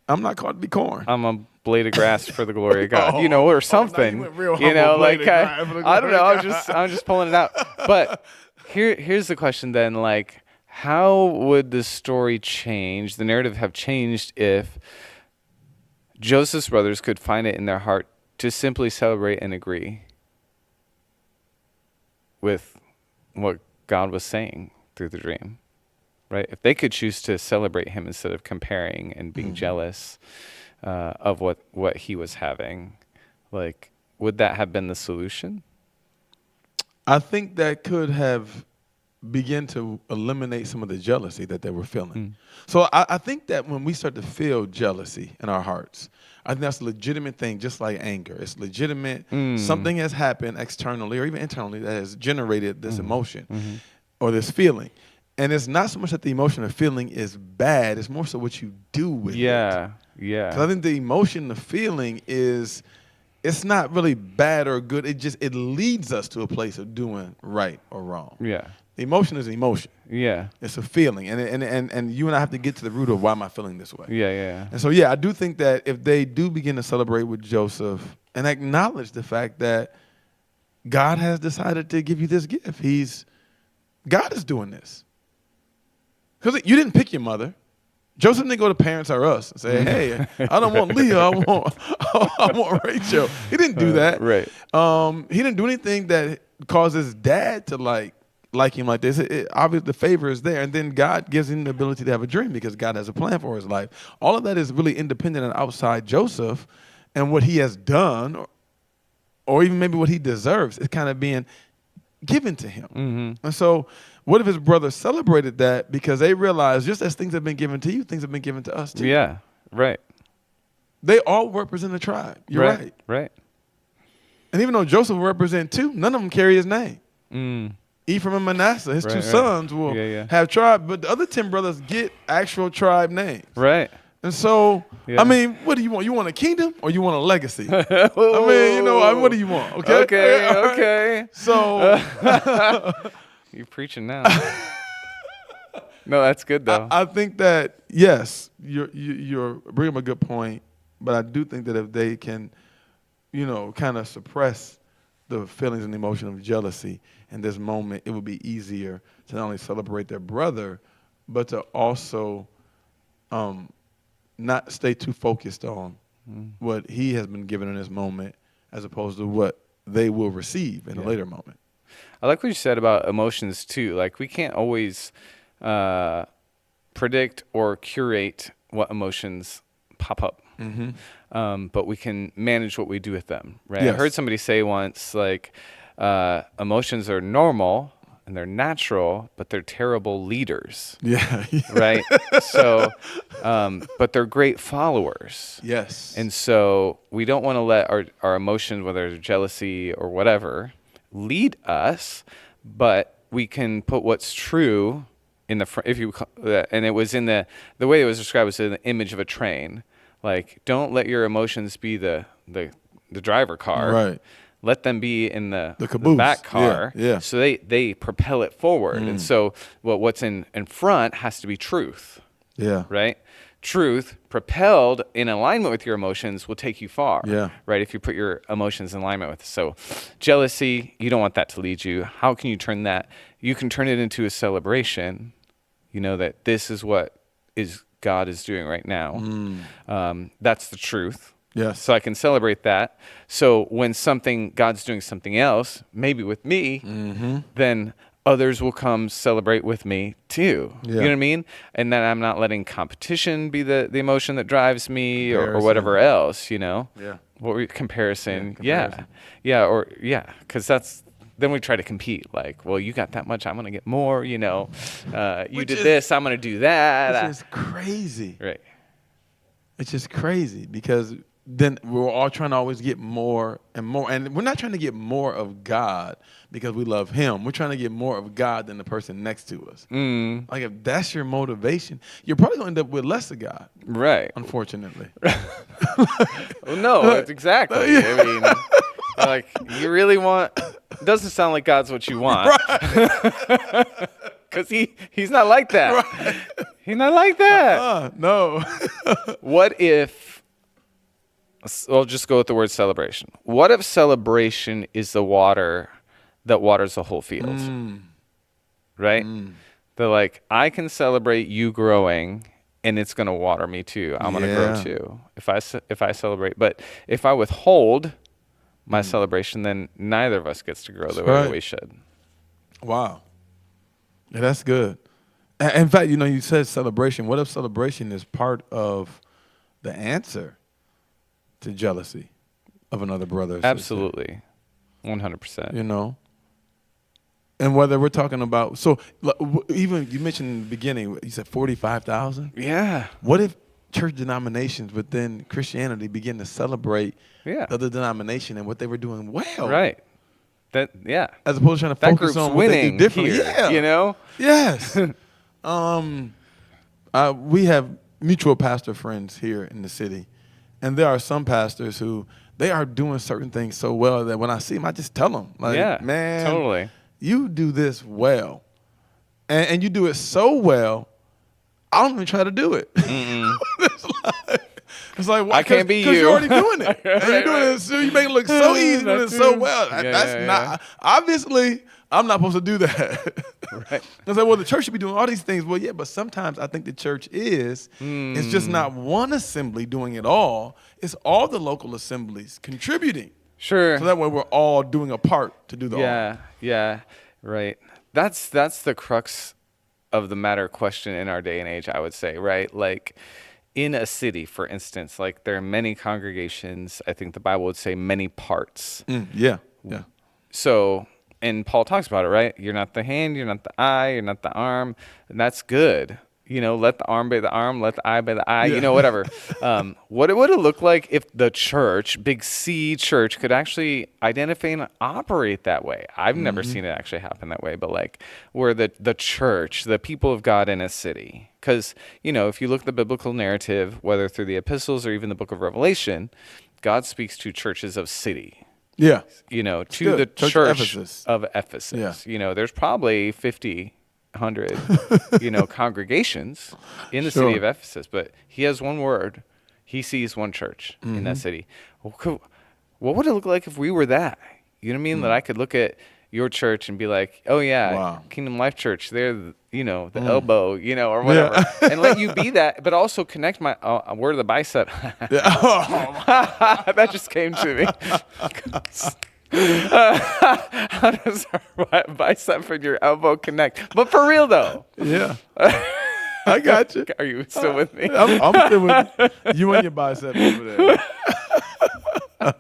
I'm not called to be corn. I'm a blade of grass for the glory of God, or something. You went real humble, like blade of grass for the I don't know. glory of I'm just pulling it out. But here's the question then, like, how would the story change, the narrative have changed if Joseph's brothers could find it in their heart to simply celebrate and agree with what God was saying through the dream, right? If they could choose to celebrate him instead of comparing and being jealous of what he was having, like, would that have been the solution? I think that could have begin to eliminate some of the jealousy that they were feeling. So I think that when we start to feel jealousy in our hearts, I think that's a legitimate thing, just like anger. It's legitimate. Something has happened externally or even internally that has generated this emotion or this feeling. And it's not so much that the emotion or feeling is bad. It's more so what you do with it. Yeah. Because I think the emotion, the feeling is, it's not really bad or good. It leads us to a place of doing right or wrong. Yeah. The emotion is an emotion. Yeah. It's a feeling. And you and I have to get to the root of why am I feeling this way. Yeah. And so, I do think that if they do begin to celebrate with Joseph and acknowledge the fact that God has decided to give you this gift. God is doing this. Because you didn't pick your mother. Joseph didn't go to parents or us and say, hey, I don't want Leah, I want Rachel. He didn't do that. Right. He didn't do anything that causes dad to like him like this. Obviously, the favor is there. And then God gives him the ability to have a dream because God has a plan for his life. All of that is really independent and outside Joseph and what he has done or even maybe what he deserves is kind of being given to him. And so what if his brothers celebrated that because they realized just as things have been given to you, things have been given to us too. Yeah, right. They all represent a tribe. You're right. Right. And even though Joseph will represent two, none of them carry his name. Ephraim and Manasseh, his two sons will have tribe, but the other 10 brothers get actual tribe names. Right. And so, I mean, what do you want? You want a kingdom or you want a legacy? I mean, what do you want? Okay. Okay. So you're preaching now. No, that's good though. I think that yes, you're bringing up a good point, but I do think that if they can, kind of suppress the feelings and emotion of jealousy in this moment, it would be easier to not only celebrate their brother, but to also not stay too focused on what he has been given in this moment as opposed to what they will receive in a later moment. I like what you said about emotions too. Like we can't always predict or curate what emotions pop up. But we can manage what we do with them, right? Yes. I heard somebody say once, like, emotions are normal and they're natural, but they're terrible leaders, Yeah. right? So, but they're great followers. Yes. And so we don't want to let our emotions, whether it's jealousy or whatever, lead us, but we can put what's true in the front. And it was in the way it was described was in the image of a train. Like, don't let your emotions be the driver car. Right. Let them be in the caboose. back car. Yeah. So they propel it forward. And so what's in front has to be truth. Yeah. Right? Truth propelled in alignment with your emotions will take you far. Yeah. Right? If you put your emotions in alignment with it. So jealousy, you don't want that to lead you. How can you turn that? You can turn it into a celebration. You know that this is what God is doing right now. That's the truth. Yes. So I can celebrate that. So when God's doing something else, maybe with me, then others will come celebrate with me too. Yeah. You know what I mean? And then I'm not letting competition be the emotion that drives me or Comparison. whatever else, you know? Yeah. Comparison. Yeah, comparison. Because then we try to compete. Like, well, you got that much, I'm going to get more, you know. You Which did is- this, I'm going to do that. It's just crazy. Right. It's just crazy because then we're all trying to always get more and more. And we're not trying to get more of God because we love him. We're trying to get more of God than the person next to us. Like, if that's your motivation, you're probably going to end up with less of God, Right. unfortunately. Well, no, it's exactly. I mean, like, you really want. It doesn't sound like God's what you want. Because he's not like that. Right. He's not like that. No. What if. I'll just go with the word celebration. What if celebration is the water that waters the whole field? Right? They're like, I can celebrate you growing, and it's going to water me too. I'm going to grow Yeah. too if I celebrate. But if I withhold my celebration, then neither of us gets to grow the way that we should. Wow. Yeah, that's good. In fact, you said celebration. What if celebration is part of the answer to jealousy of another brother or sister? Absolutely. 100%. And whether we're talking about, even you mentioned in the beginning, you said 45,000? Yeah. What if church denominations within Christianity begin to celebrate the other denomination and what they were doing well? Right. As As opposed to trying to that focus group's on what they winning do differently. here, Yeah. you know? Yes. We have mutual pastor friends here in the city. And there are some pastors who, they are doing certain things so well that when I see them, I just tell them, like, man, totally. you do this well. And you do it so well, I don't even try to do it. It's like, why? I can't be you. Because you're already doing it. And you're doing it, so you make it look so easy, doing it so well. That's not, obviously, I'm not supposed to do that. Right. It's like, well, the church should be doing all these things. Well, yeah, but sometimes I think the church is. It's just not one assembly doing it all. It's all the local assemblies contributing. Sure. So that way we're all doing a part to do the all. Yeah, right. That's the crux of the matter question in our day and age, I would say, right? Like, in a city, for instance, like, there are many congregations. I think the Bible would say many parts. Yeah. So, and Paul talks about it, right? You're not the hand, you're not the eye, you're not the arm, and that's good. Let the arm be the arm, let the eye be the eye, whatever. What would it look like if the church, big C church, could actually identify and operate that way? I've never seen it actually happen that way, but like, where the church, the people of God in a city. Because, if you look at the biblical narrative, whether through the epistles or even the book of Revelation, God speaks to churches of city. Yeah. To good. the Church church Ephesus. of Ephesus. Yeah. There's probably 50, 100, congregations in the city of Ephesus, but he has one word. He sees one church in that city. What would it look like if we were that? You know what I mean? That I could look at your church and be like, oh yeah, Wow. Kingdom Life Church, they're the elbow, or whatever, Yeah. and let you be that, but also connect my word of the bicep. Yeah. That just came to me. How does our bicep and your elbow connect? But for real though, Yeah. I got you. are you still with me? I'm still with you and your bicep over there.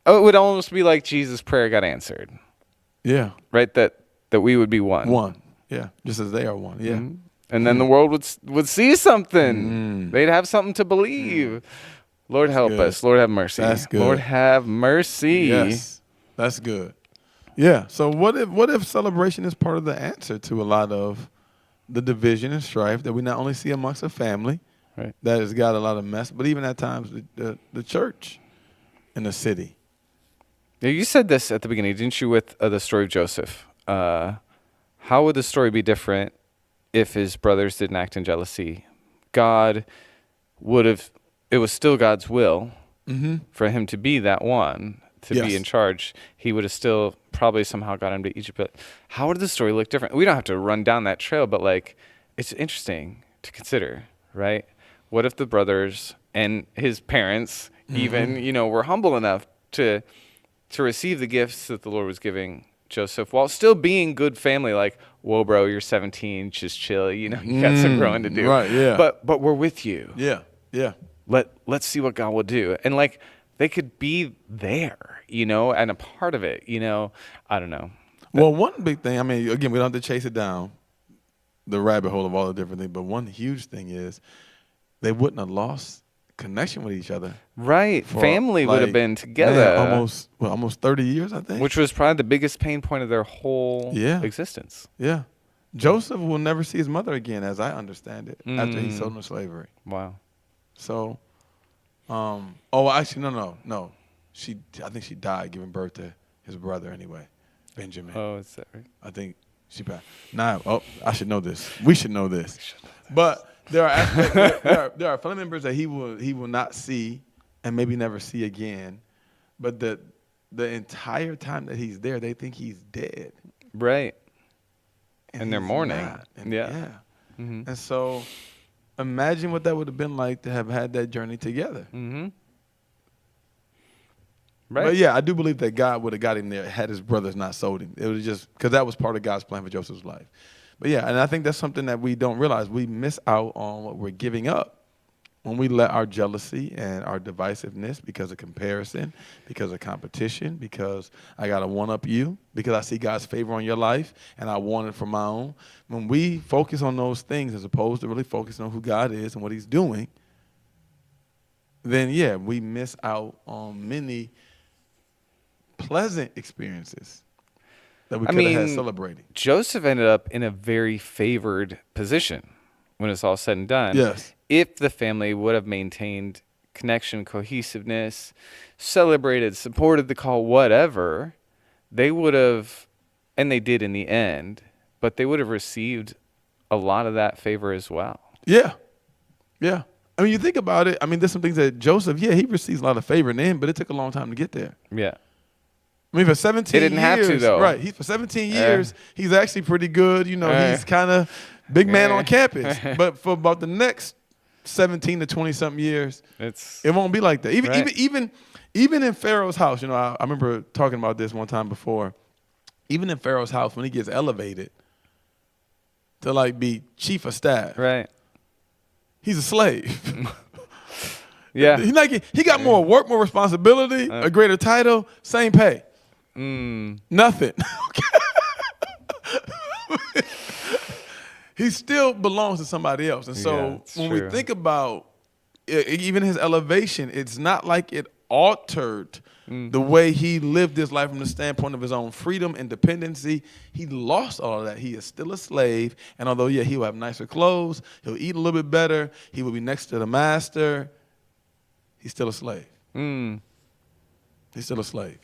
Oh, it would almost be like Jesus' prayer got answered, Yeah. right? That we would be one. One. Yeah. Just as they are one. Yeah. Mhm. And then the world would see something. They'd have something to believe. Lord help good. us. Lord have mercy. That's good. Lord have mercy. Yes. That's good. Yeah. So what if celebration is part of the answer to a lot of the division and strife that we not only see amongst a family Right. that has got a lot of mess, but even at times the church in the city. Yeah, you said this at the beginning, didn't you, with the story of Joseph? How would the story be different if his brothers didn't act in jealousy? God would have, it was still God's will for him to be that one, to be Yes. in charge. He would have still probably somehow got him to Egypt. But how would the story look different? We don't have to run down that trail, but like, it's interesting to consider, right? What if the brothers and his parents even, were humble enough to receive the gifts that the Lord was giving Joseph while still being good family, like, whoa, bro, you're 17, just chill, you got some growing to do. Right, yeah. But we're with you. Yeah. Yeah. Let's see what God will do. And like, they could be there, and a part of it, I don't know. Well, one big thing, I mean, again, we don't have to chase it down, the rabbit hole of all the different things, but one huge thing is they wouldn't have lost connection with each other. Right. for, Family would have like, been together. man, almost 30 years, I think. Which was probably the biggest pain point of their whole existence. Yeah. Joseph will never see his mother again, as I understand it, after he sold into slavery. Wow. So, actually, no. I think she died giving birth to his brother anyway, Benjamin. Oh, is that right? I think she passed. I should know this. We should know this. But there are aspects, there are family members that he will not see and maybe never see again. But the entire time that he's there, they think he's dead. Right. And they're he's mourning. not. And Yeah. And so imagine what that would have been like to have had that journey together. Mm-hmm. Right. But yeah, I do believe that God would have got him there had his brothers not sold him. It was just because that was part of God's plan for Joseph's life. But yeah, and I think that's something that we don't realize. We miss out on what we're giving up when we let our jealousy and our divisiveness because of comparison, because of competition, because I got to one-up you, because I see God's favor on your life and I want it for my own. When we focus on those things as opposed to really focusing on who God is and what he's doing, then yeah, we miss out on many pleasant experiences that we could have had celebrating. Joseph ended up in a very favored position when it's all said and done. Yes. If the family would have maintained connection, cohesiveness, celebrated, supported the call, whatever, they would have, and they did in the end, but they would have received a lot of that favor as well. Yeah. Yeah. I mean, you think about it. I mean, there's some things that Joseph, he receives a lot of favor in the end, but it took a long time to get there. Yeah. I mean, for 17 years. He didn't have to, though. Right. For 17 years, he's actually pretty good. He's kind of big man on campus. But for about the next 17 to 20-something years, it won't be like that. Even in Pharaoh's house, I remember talking about this one time before. Even in Pharaoh's house, when he gets elevated to, like, be chief of staff. Right. He's a slave. Yeah. He got more work, more responsibility, a greater title, same pay. Nothing. He still belongs to somebody else. And so when we think about even his elevation, it's not like it altered the way he lived his life from the standpoint of his own freedom, independency. He lost all of that. He is still a slave. And although, he will have nicer clothes, he'll eat a little bit better, he will be next to the master, he's still a slave. He's still a slave.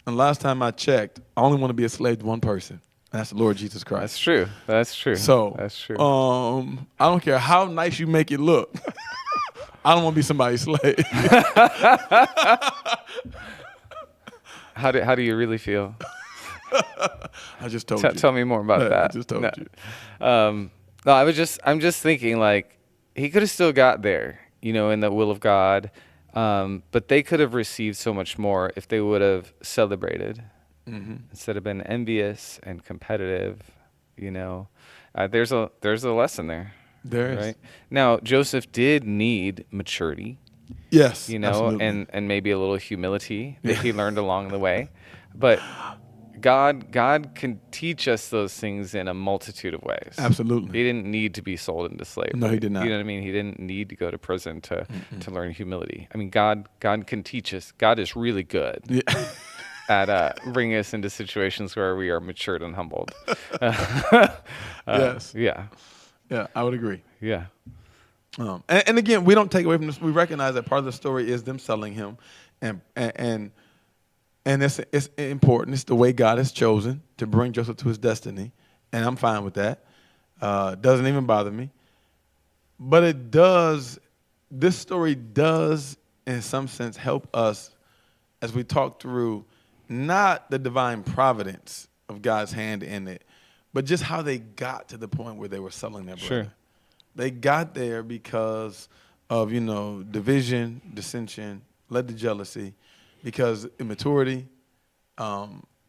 And last time I checked, I only want to be a slave to one person. And that's the Lord Jesus Christ. That's true. That's true. So that's true. I don't care how nice you make it look. I don't want to be somebody's slave. How do you really feel? I just told you. Tell me more about that. I just told you. No, I'm just thinking like he could have still got there, in the will of God, but they could have received so much more if they would have celebrated instead of been envious and competitive. There's a lesson there. There is. Right now, Joseph did need maturity. Yes, absolutely. and maybe a little humility that he learned along the way, but God can teach us those things in a multitude of ways. Absolutely. He didn't need to be sold into slavery. No, he did not. You know what I mean? He didn't need to go to prison to learn humility. I mean, God can teach us. God is really good at bringing us into situations where we are matured and humbled. Yes. Yeah. Yeah, I would agree. Yeah. And again, we don't take away from this. We recognize that part of the story is them selling him, and it's important. It's the way God has chosen to bring Joseph to his destiny, and I'm fine with that. Doesn't even bother me. But it does. This story does, in some sense, help us as we talk through not the divine providence of God's hand in it, but just how they got to the point where they were selling their brother. Sure. They got there because of, division, dissension, led to jealousy, because immaturity,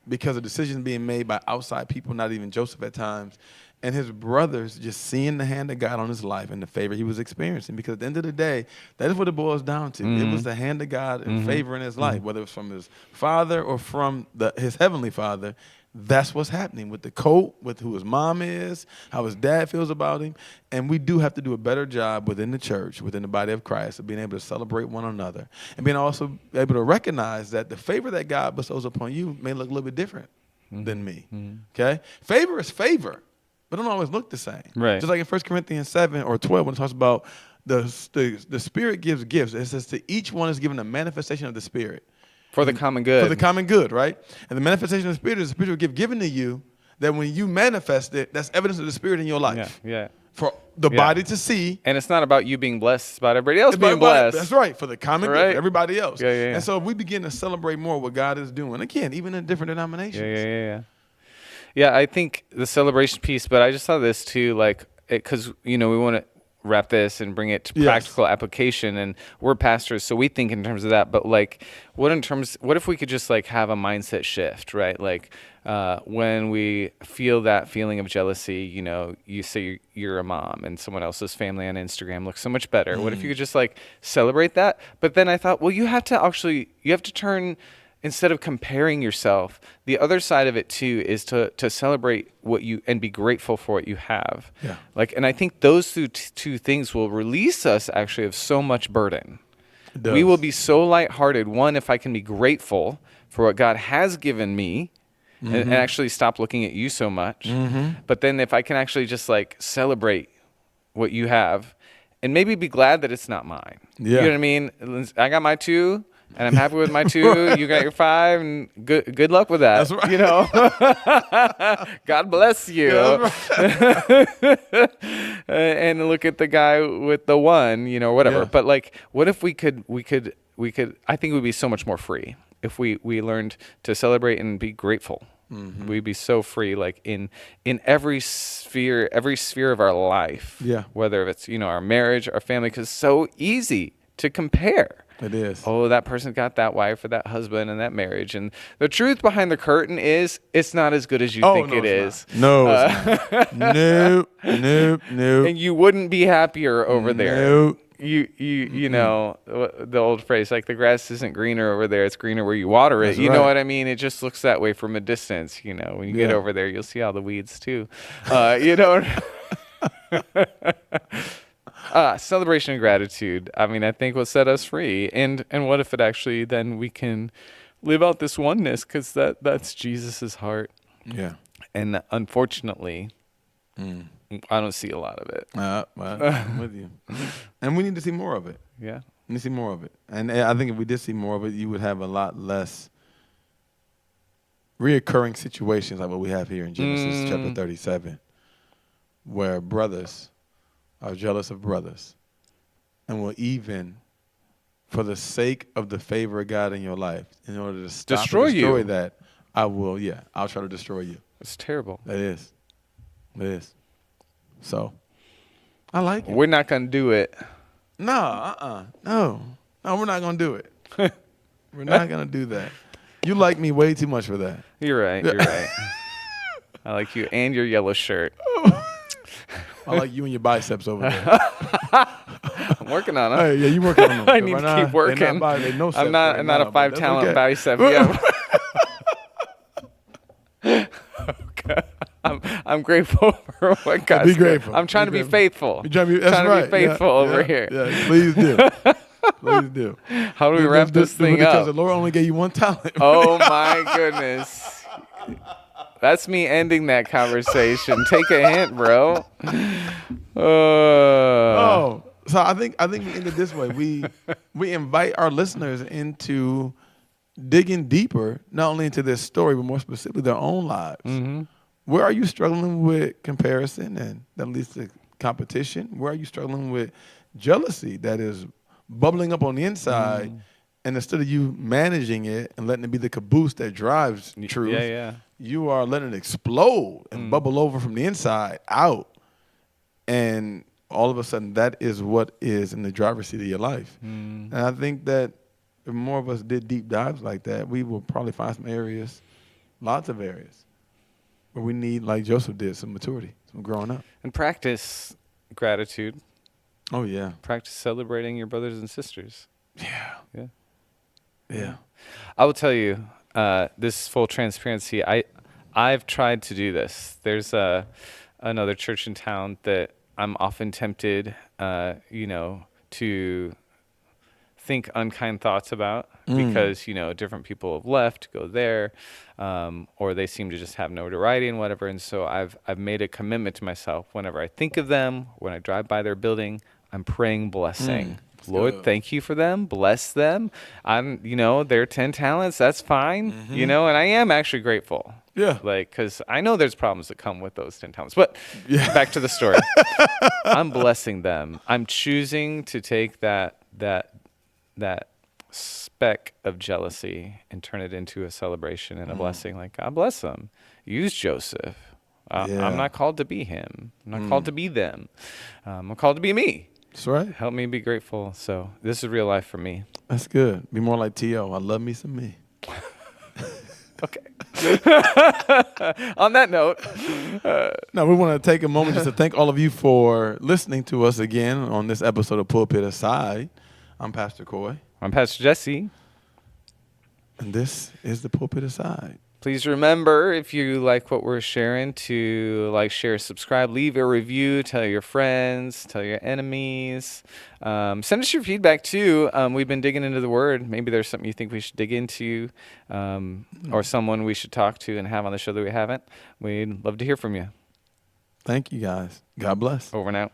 because of decisions being made by outside people, not even Joseph at times, and his brothers just seeing the hand of God on his life and the favor he was experiencing. Because at the end of the day, that is what it boils down to. It was the hand of God and favor in his life, whether it was from his father or from his heavenly Father. That's what's happening with the coat, with who his mom is, how his dad feels about him. And we do have to do a better job within the church, within the body of Christ, of being able to celebrate one another and being also able to recognize that the favor that God bestows upon you may look a little bit different than me. Okay? Favor is favor, but don't always look the same. Right. Just like in 1 Corinthians 7 or 12 when it talks about the Spirit gives gifts. It says to each one is given a manifestation of the Spirit. For the common good. For the common good, right? And the manifestation of the Spirit is a spiritual gift given to you that when you manifest it, that's evidence of the Spirit in your life. Yeah. For the body to see. And it's not about you being blessed. It's about everybody else being blessed. That's right. For the common good, for everybody else. Yeah. And so if we begin to celebrate more what God is doing, again, even in different denominations. Yeah, I think the celebration piece, but I just saw this too, like, because, we want to wrap this and bring it to practical application, and we're pastors, so we think in terms of that, but like what if we could just like have a mindset shift, right? Like when we feel that feeling of jealousy, you say you're a mom and someone else's family on Instagram looks so much better. What if you could just like celebrate that? But then I thought, well, you have to turn, instead of comparing yourself, the other side of it too is to celebrate what you and be grateful for what you have. Yeah. And I think those two things will release us actually of so much burden. We will be so lighthearted. One, if I can be grateful for what God has given me, and actually stop looking at you so much. But then if I can actually just like celebrate what you have, and maybe be glad that it's not mine. Yeah. You know what I mean? I got my 2. And I'm happy with my 2. You got your 5, and good luck with that. That's right. God bless you. Yeah, And look at the guy with the 1, whatever. Yeah. But like, what if we could? I think we'd be so much more free if we learned to celebrate and be grateful. We'd be so free, like in every sphere of our life. Yeah. Whether it's our marriage, our family, because it's so easy to compare. It is. Oh, that person got that wife or that husband and that marriage. And the truth behind the curtain is it's not as good as you think it is. No, it's not. No. And you wouldn't be happier over there. No. You know, the old phrase, like the grass isn't greener over there, it's greener where you water it. That's You right. know what I mean? It just looks that way from a distance. When you get over there, you'll see all the weeds too. Celebration and gratitude. I mean, I think will set us free. And what if it actually then we can live out this oneness, because that's Jesus's heart. Yeah. And unfortunately, I don't see a lot of it. Well, I'm with you. And we need to see more of it. Yeah. We need to see more of it. And I think if we did see more of it, you would have a lot less reoccurring situations like what we have here in Genesis chapter 37, where brothers are jealous of brothers and will even for the sake of the favor of God in your life, in order to stop Destroy and destroy you. that, I'll try to destroy you. It's terrible. That is. It is. So, I like it. We're not going to do it. No, no, we're not gonna do it. We're not gonna do that. You like me way too much for that. You're right. You're right. I like you and your yellow shirt. I like you and your biceps over there. I'm working on them. Hey, yeah, you working on them. I need to keep working. I'm not a 5-talent bicep yet. Okay. I'm grateful for what God's Be grateful. I'm trying to be faithful. You're trying to be, Trying to right. be faithful over here. Yeah, please do. Please do. How do we wrap this thing because up? the Lord only gave you one talent. Oh my goodness. That's me ending that conversation. Take a hint, bro. So I think we end it this way. We invite our listeners into digging deeper, not only into this story, but more specifically their own lives. Mm-hmm. Where are you struggling with comparison and that leads to competition? Where are you struggling with jealousy that is bubbling up on the inside? And instead of you managing it and letting it be the caboose that drives truth, you are letting it explode and bubble over from the inside out. And all of a sudden, that is what is in the driver's seat of your life. And I think that if more of us did deep dives like that, we will probably find some areas, lots of areas, where we need, like Joseph did, some maturity, some growing up. And practice gratitude. Oh, yeah. Practice celebrating your brothers and sisters. Yeah. I will tell you, this full transparency, I've tried to do this. There's another church in town that I'm often tempted, to think unkind thoughts about because, different people have left, go there, or they seem to just have notoriety and whatever. And so I've made a commitment to myself. Whenever I think of them, when I drive by their building, I'm praying blessing. Lord, thank you for them. Bless them. They're 10 talents. That's fine. And I am actually grateful. Yeah. Because I know there's problems that come with those 10 talents. But back to the story. I'm blessing them. I'm choosing to take that speck of jealousy and turn it into a celebration and a blessing. Like, God bless them. Use Joseph. I'm not called to be him. I'm not called to be them. I'm called to be me. That's right. Help me be grateful. So this is real life for me. That's good. Be more like T.O. I love me some me. Okay. On that note. Now, we want to take a moment just to thank all of you for listening to us again on this episode of Pulpit Aside. I'm Pastor Coy. I'm Pastor Jesse. And this is the Pulpit Aside. Please remember, if you like what we're sharing, to like, share, subscribe, leave a review, tell your friends, tell your enemies. Send us your feedback, too. We've been digging into the Word. Maybe there's something you think we should dig into or someone we should talk to and have on the show that we haven't. We'd love to hear from you. Thank you, guys. God bless. Over and out.